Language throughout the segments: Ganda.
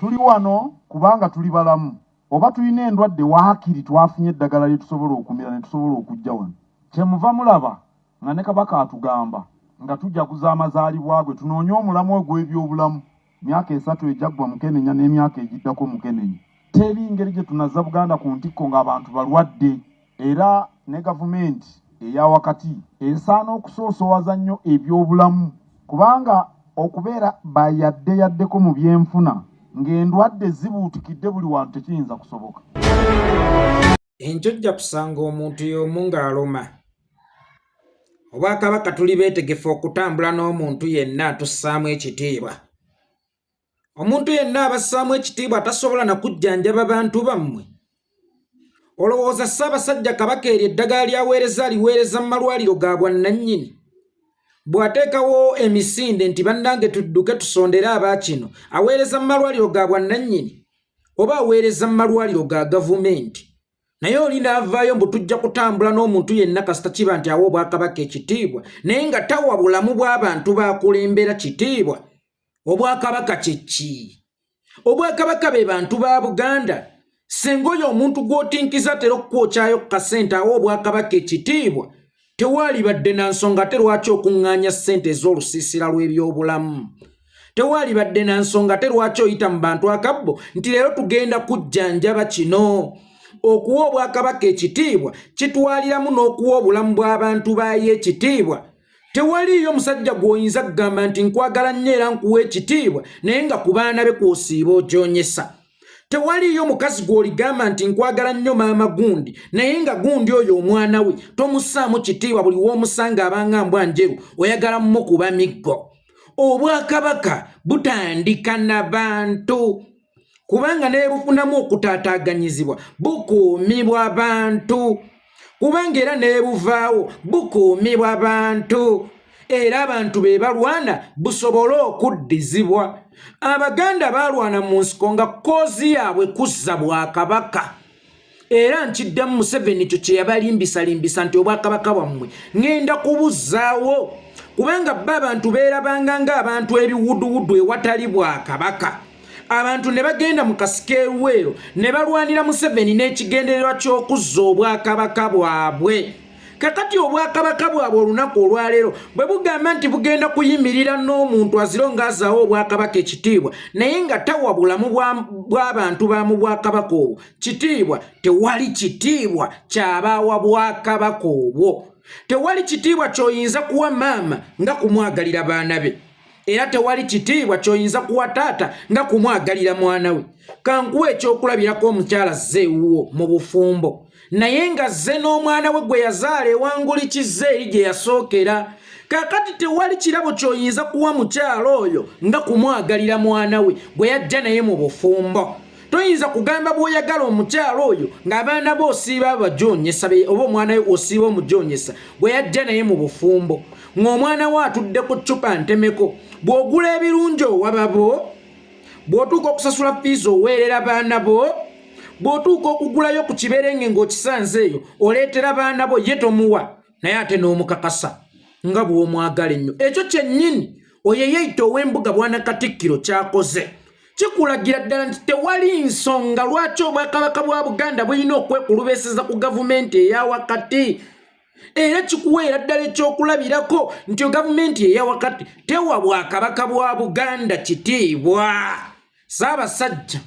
tuli wano kubanga tuli balamu oba tulina endwadde waakiri twafunye eddagala lye tusobola okumira ne tusobola okujja wano kyemuva mulaba nga ne kabaka atugamba nga tujaguza amazaalibwa gwe tunoonye omulamu ogw'ebyobulamu myaka 3 ejaggwa Mukenenya n'emyaka egiddako Mukenenya teri ngeri gye tunazza Buganda ku ntikko ng'abantu balwadde era ne gavumenti eya wakati esaana okusoosowaza nnyo ebyobulamu kubanga okubeera bayaddeko mu byenfuna ng'endwadde zibuutikidde buli wantu tekiyinza kusoboka. Enkyo kusanga omuntu y'omu ng'aluma. Obwakabaka tuli beetegefu okutambula n'omuntu yenna atussaamu ekitiibwa. Omuntu yenna abassaamu ekitiibwa tasobola na kujjanjaba bantu bammwe. Olowooza Ssaabasajja Kabaka eryo eddagala lyaweereza aliweereza mu malwaliro ga bwannannyini. Bw'ateekawo emisinde nti bannange tudduke tusondere abaakino aweereza mu malwaliro ga bwannannyini oba aweereza mu malwaliro ga gavumenti. Naye oli n'avaayo mbu tujja kutambula n'omuntu yenna kasita kiba nti awa Obwakabaka ekitiibwa naye nga tawa bulamu bw'abantu bakulembera kitiibwa. Obwakabaka kye ki? Obwakabaka be bantu ba Buganda. Senga oyo omuntu gw'otinkiza tera okukwokyayo ku kasente awa Obwakabaka ekitiibwa tewaali badde na nsonga ate lwaki okuŋŋaanya ssente ez'olusiisira lw'ebyobulamu. Tewaali badde na nsonga ate lwaki oyita mu bantu akabbo nti leero tugenda kujjanjaba kino. Okuwa Obwakabaka ekitiibwa kitwaliramu n'okuwa obulamu bw'abantu baayo ekitiibwa. Tewaliyo musajja gw'oyinza kugamba nti nkwagala nnyo era nkuwa ekitiibwa naye nga ku baana be kw'osiiba ogyonyesa. Tewaliyo mukazi gw'oligamba nti nkwagala nnyo maama gundi naye nga gundi oyo omwana we tomussaamu kitiibwa buli w'omusanga abanga mbwa njeru oyagala mmukuba miggo. Obwakabaka butandika na bantu kubanga ne bufunamu okutaataaganyizibwa bukuumibwa abantu kubanga era ne buvaawo bukuumibwa abantu era abantu be balwana busobole okuddizibwa. Abaganda balwana mu nsiko nga koozi yaabwe kuzza Bwakabaka era nkiddamu Museveni kyo kye yabalimbisalimbisa nti Obwakabaka bwammwe ŋŋenda kubuzzaawo kubanga bba abantu beerabanga ng'abantu ebiwuduwudu ewatali Bwakabaka. Abantu ne bagenda mu kasiko eweero ne balwanira Museveni n'ekigendererwa ky'okuzza Obwakabaka bwabwe. Kakati Obwakabaka bwabwe olunaku olwaleero bwe bugamba nti bugenda kuyimirira n'omuntu aziro ng'azaawo Obwakabaka ekitiibwa naye nga tawa bulamu bw'abantu ba mu Bwakabaka obwo kitiibwa, tewali kitiibwa kyabaawa Bwakabaka obwo. Tewali kitiibwa ky'oyinza kuwa maama nga kumwagalira baana be era tewali kitiibwa ky'oyinza kuwa taata nga kumwagalira mwana we. Kankuwa ekyokulabirako omukyala Zeewuwo mu bufumbo naye nga zze n'omwana we gwe yazaala ewanguli kizze eri gye yasookera. Kakati tewali kirabo ky'oyinza kuwa mukyala oyo nga kumwagalira mwana we bwe yajja naye mu bufumbo. Toyinza kugamba bw'oyagala omukyala oyo ng'abaana be osiiba abajoonyesa oba omwana we osiiba omujoonyesa bwe yajja naye mu bufumbo ng'omwana we atudde ku ccupa ntemeko. Bw'ogula ebirungi owa bo, bw'otuuka okusasula fiizi oweerera baana bo, bw'otuuka okugulayo ku kiberenge ng'okisanze eyo oleetera baana bo ye tomuwa naye ate n'omukakasa nga bw'omwagala ennyo. Ekyo kyennyini oyo yeeyita ow'embuga Bwanakatikkiro ky'akoze kikulagira ddala nti tewali nsonga lwaki Obwakabaka bwa Buganda bulina okwekulubeeseza ku gavumenti eya wakati. Era kikuweera ddala ekyokulabirako nti gavumenti eya wakati tewa Bwakabaka bwa Buganda kitiibwa. Ssaabasajja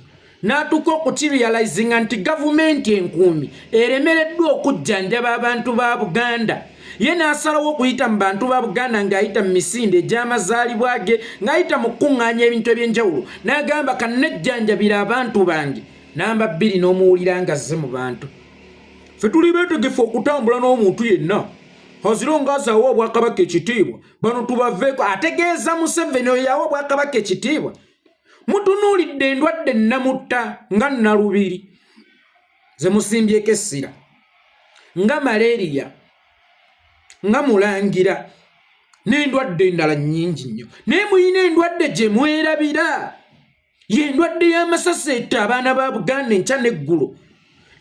n'atuuka okukirealizinga nti gavumenti enkuumi eremereddwa okujjanjaba abantu ba Buganda. Ye n'asalawo okuyita mu bantu ba Buganda ng'ayita mu misinde egy'amazaalibwa ge ng'ayita mu kuŋŋaanya ebintu eby'enjawulo n'agamba kannejjanjabira abantu bange. Namba 2 n'omuwulira ng'azze mu bantu. Ffe tuli beetegefu okutambula n'omuntu yenna aziro ng'azaawa Obwakabaka ekitiibwa bano tubaveeko. Ategeeza Museveni oyo yawa Obwakabaka ekitiibwa. Mutunuulidde endwadde nnamutta nga Nnalubiri ze musimbyeko essira nga malaria nga Mulangira n'endwadde endala nnyingi nnyo naye muyina endwadde gye mwerabira y'endwadde y'amasasi etta abaana ba Buganda enkya n'eggulo.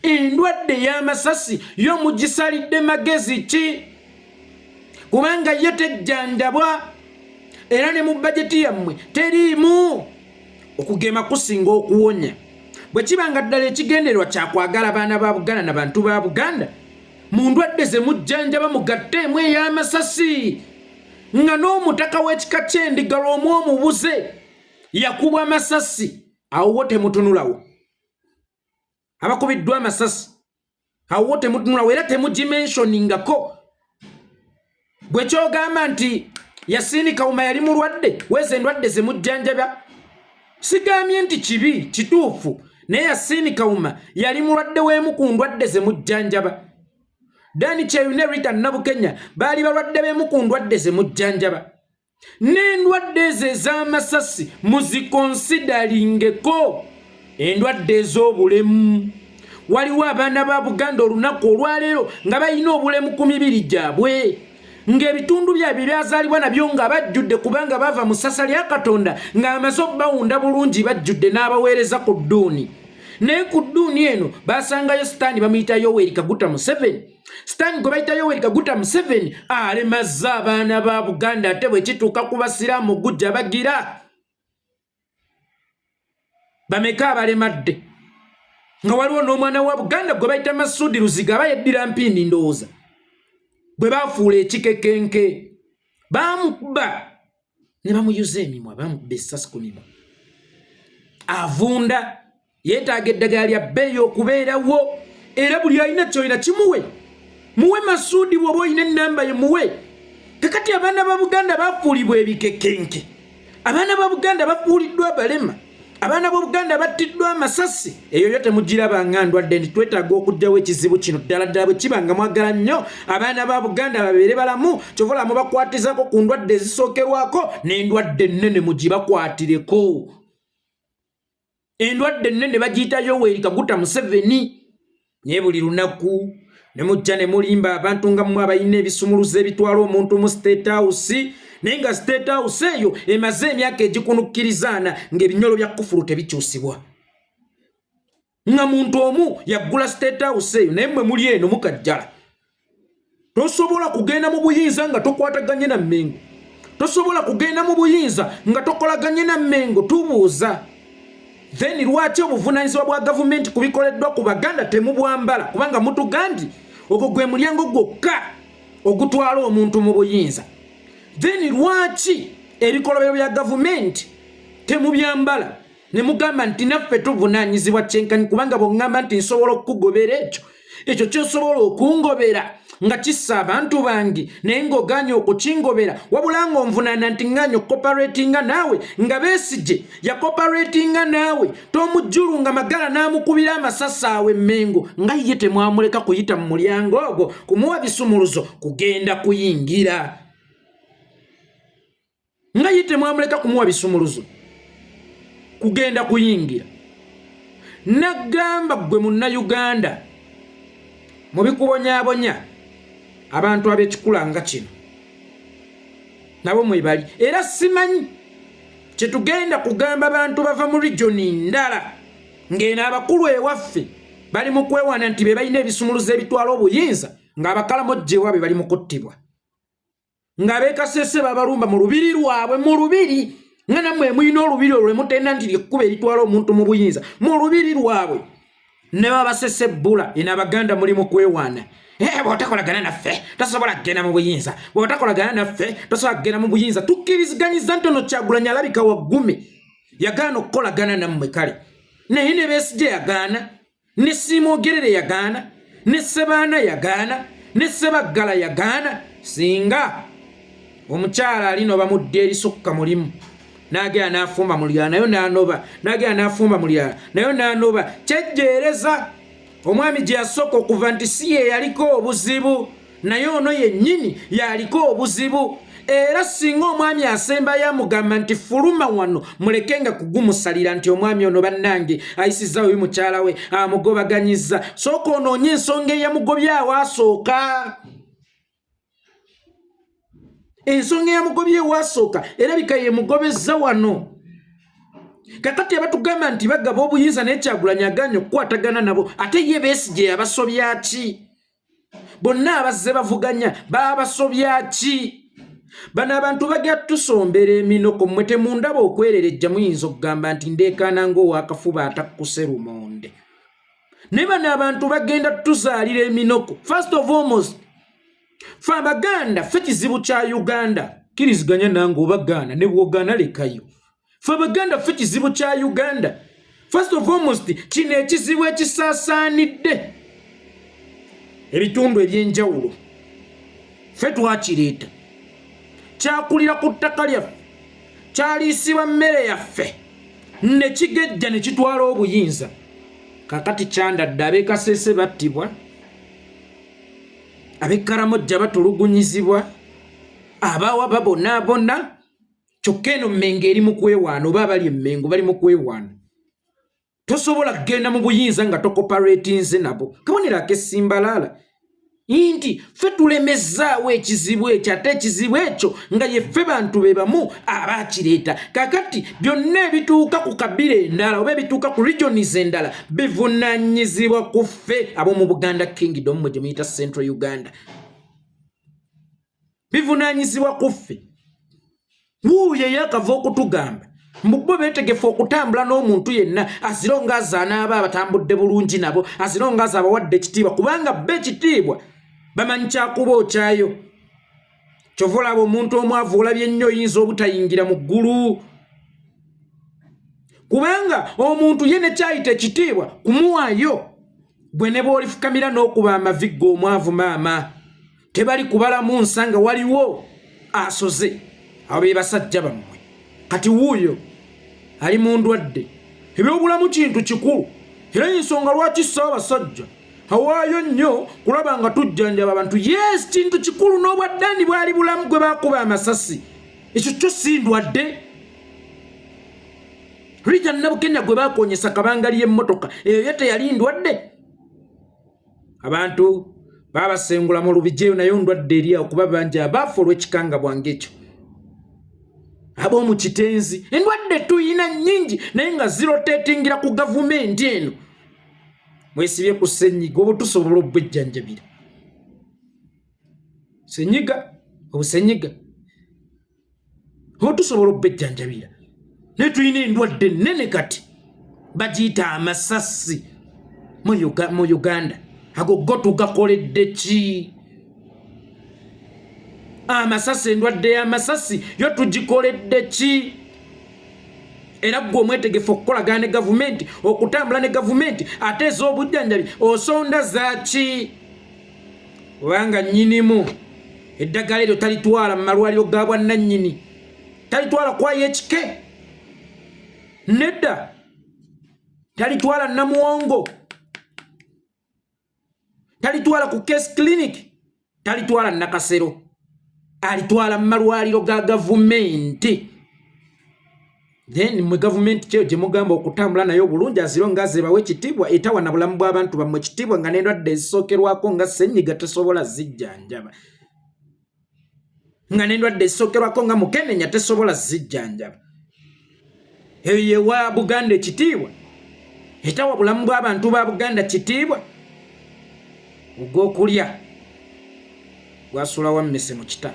Endwadde y'amasasi yo mugisalidde magezi ki? Kubanga ye tejjanjabwa era ne mu bajeti yammwe teriimu. okugema kusinga okuwonya bwe kibanga ddala ekigendererwa kyakwagala abaana ba Buganda n'abantu ba Buganda mu ndwadde ze mujjanjaba mugatteemu ey'amasasi nga n'omutaka w'ekika ky'endiga lw'omu omubuze yakubwa amasasi awo wo temutunulawo abakubiddwa amasasi awo wo temutunulawo era temugimensoningako bwe kyogamba nti Yasini Kawuma yali mulwadde weeze endwadde ze mujjanjaba sigambye nti kibi kituufu naye Yasini Kawuma yali mulwadde w'emu ku ndwadde ze mujjanjaba Dani Cheyune Rita Nabukenya bali balwadde b'emu ku ndwadde ze mujjanjaba n'endwadde ze ez'amasasi muzikonsidaringeko endwadde ez'obulemu waliwo abaana ba Buganda olunaku olwaleero nga balina obulemu ku mibiri gyabwe ng'ebitundu byabwe byazaalibwa nabyo nga bajjudde kubanga bava mu ssasa lya Katonda ng'amaze obbawunda bulungi bajjudde n'abaweereza ku dduuni naye ku dduuni eno basangayo Sitaani bamuyita Yoweri Kaguta Museveni Sitaani gwe bayita Yoweri Kaguta Museveni alemazza abaana ba Buganda ate bwe kituuka ku basiraamu gujja bagira bameka abalemadde nga waliwo n'omwana wa Buganda gwe bayita Masudi Luziga bayeddira mpindi ndowooza bwe bafuula ekikekenke bamukuba ne bamuyuza emimwa bamukuba essasi ku mimwa avunda yeetaaga eddagala lya bbeeyi okubeerawo era buli alina kyolina kimuwe muwe Masudi bw'oba olina ennamba ye muwe kakati abaana ba Buganda bafuulibwa ebikekenke abaana ba Buganda bafuuliddwa abalema abaana ba Buganda battiddwa amasasi eyo yo temugiraba nga ndwadde nti twetaaga okugyawo ekizibu kino ddala ddala bwe kiba nga mwagala nnyo abaana ba Buganda babeere balamu kyovola mubakwatizako ku ndwadde ezisookerwako n'endwadde ennene mugibakwatireko endwadde ennene bagiyita Yoweri Kaguta Museveni naye buli lunaku ne mujja ne mulimba abantu nga mmwe abalina ebisumuluzo ebitwala omuntu mu State House naye nga State House eyo emaze emyaka egikunukkirizana ng'ebinyolo bya kufulu tebikyusibwa nga muntu omu yaggula State House eyo naye mmwe muli eno mukajjala tosobola kugenda mu buyinza nga tokwataganye na Mmengo tosobola kugenda mu buyinza nga tokolaganye na Mmengo tubuuza then lwaki obuvunaanyizibwa bwa gavumenti kubikoleddwa ku Baganda temubwambala kubanga mutugandi ogwo gwe mulyango gwokka ogutwala omuntu mu buyinza then lwaki ebikolobero bya gavumenti temubyambala ne mugamba nti naffe tuvunaanyizibwa kyenkanyi kubanga bw'oŋŋamba nti nsobola okukugobera ekyo kyosobola okungobera nga kissa abantu bange naye ng'ogaanye okukingobera wabula ng'onvunaana nti ŋŋaanye okukoparatinga naawe nga Besigye yakoparatinga naawe tomujjulu nga Magala n'amukubira amasasi awe Mmengo nga ye temwamuleka kuyita mu mulyango ogwo kumuwa bisumuluzo kugenda kuyingira nga ye temwamuleka kumuwa bisumuluzo kugenda kuyingira nagamba gwe Munnayuganda mu bikubonyaabonya abantu ab'ekikula nga kino nabo mwebali era simanyi kyetugenda kugamba abantu bava mu regioni ndala ng'eno abakulu ewaffe bali mu kwewana nti be balina ebisumuluzo ebitwala obuyinza ng'abakalamojje ewaabwe bali mu kuttibwa ng'abeekasese babalumba mu lubiri lwabwe mu lubiri nga nammwe mulina olubiri olwo mutenda nti lyekkuba eritwala omuntu mu buyinza mu lubiri lwabwe ne babasese bbula eno Abaganda muli mu kwewaana bw'otakolagana naffe tosobola kgenda mu buyinza bw'otakolagana naffe tosobola kgenda mu buyinza tukkiriziganyiza ntono Kyagulanyi alabika waggume yagaana okukolagana nammwe kale naye ne Besigye yagaana ne Siimoogerere yagaana ne Ssebaana yagaana ne Ssebaggala yagaana singa omukyala alino bamudde erisukka mulimu n'agenda n'afumba mu lyala nayo n'anoba n'agenda n'afumba mu lyala nayo n'anoba kyejjeereza omwami gye yasooka okuva nti si ye yaliko obuzibu naye ono yennyini yaliko obuzibu era singa omwami asembayo amugamba nti fuluma wano mulekenga kugumusalira nti omwami ono bannange ayisizza oyo mukyala we amugobaganyizza sooka onoonye ensonga eyamugobyawo asooka ensonga eyamugobyewo asooka erabika ye mugobezza wano kakati abatugamba nti bagaba obuyinza naye Kyagulanyi agaanye okukwatagana nabo ate ye Besigye yabasobya ki bonna abazze bavuganya baabasobya ki bano abantu bagya tusombera eminoko mmwe temundaba okwererejja muyinza okugamba nti ndeekaana ng'owakafuba atakkuse lumonde ne bano abantu bagenda tuzaalira eminoko. First of almost fe Abaganda fe kizibu kya Uganda kiriziganya nange obagaana ne bwogaana lekayo. Fe Abaganda fe kizibu kya Uganda. First of almost kino ekizibu ekisaasaanidde ebitundu ebyenjawulo fe twakireeta kyakulira ku ttaka lyaffe kyaliisibwa mmere yaffe ne kigejja ne kitwala obuyinza. Kakati kyandadde ab'Ekasese battibwa, ab'Ekaramoja batulugunyizibwa, abaawa babonaabona, kyokka eno Mmengo eri mu kwewaana oba abali Mmengo bali mu kwewaana. Tosobola kugenda mu buyinza nga tokoparatinze nabo. Kabonero ak'Essimbalaala nti ffe tulemezzaawo ekizibu ekyo ate ekizibu ekyo nga yeffe bantu be bamu abaakireeta. Kakati byonna ebituuka ku kabira endala oba ebituuka ku regions endala bivunaanyizibwa ku ffe ab'omu Buganda Kingdom mwe gye muyita Central Uganda. Bivunaanyizibwa ku ffe. Wuuyo yakava okutugamba mubbo beetegefu okutambula n'omuntu yenna azira nga azaana aba abatambudde bulungi nabo, azira nga abawadde ekitiibwa kubanga bbe ekitiibwa bamanyi kyakuba okyayo. Kyova olaba omuntu omwavu olabye ennyo oyinza obutayingira mu ggulu kubanga omuntu ye ne kyayita ekitiibwa kumuwaayo. Gwe ne bw'olifukamira n'okuba amavigga omwavu maama tebali kubalamu nsanga waliwo asoze. Abo be basajja bammwe. Kati wuuyo ali mu ndwadde. Ebyobulamu kintu kikulu era ensonga lwaki Ssaabasajja awaayo nnyo kulaba nga tujjanjaba abantu. Yes, kintu kikulu n'obwaddani bwali bulamu gwe baakuba amasasi. Ekyo kyo si ndwadde. Richard Nabukenya gwe baakonyesa kabangali y'emmotoka eyo ye teyali ndwadde. Abantu baabasengula mu lubijeyo nayo ndwadde eri awo kuba bangi abaafa olw'ekikanga bwange ekyo. Ab'omu kitenzi endwadde tuyina nnyingi naye nga ziroteetingira ku gavumenti eno. Mwesibye ku ssenyiga oba tusobola obbwejjanjabira. Obusenyiga oba tusobola obbwejjanjabira naye tuyina endwadde nnene kati bagiyita amasasi mu Uganda. Ago go tugakoledde ki? Amasasi, endwadde y'amasasi yo tugikoledde ki? Era gwe omwetegefu okukolagana ne gavumenti, okutambula ne gavumenti ate ez'obujjanjabi osonda zaaki? Kubanga nnyinimu eddagala eryo talitwala mu malwaliro ga bwannannyini, talitwala kwa YHK, nedda talitwala Namuwongo, talitwala ku Case Clinic, talitwala Nakasero, alitwala mu malwaliro ga gavumenti. Then mwe gavumenti kyo gye mugamba okutambula nayo bulungi aziro nga zebawe ekitiibwa etawa na bulamu bw'abantu bammwe ekitiibwa nga n'endwadde ezisookerwako nga ssenyiga tesobola zijjanjaba, nga n'endwadde ezisookerwako nga mukenenya tesobola zijjanjaba. Eyo yewa Buganda ekitiibwa etawa bulamu bw'abantu ba Buganda kitiibwa. Ogw'okulya gwasula wammese mu kita.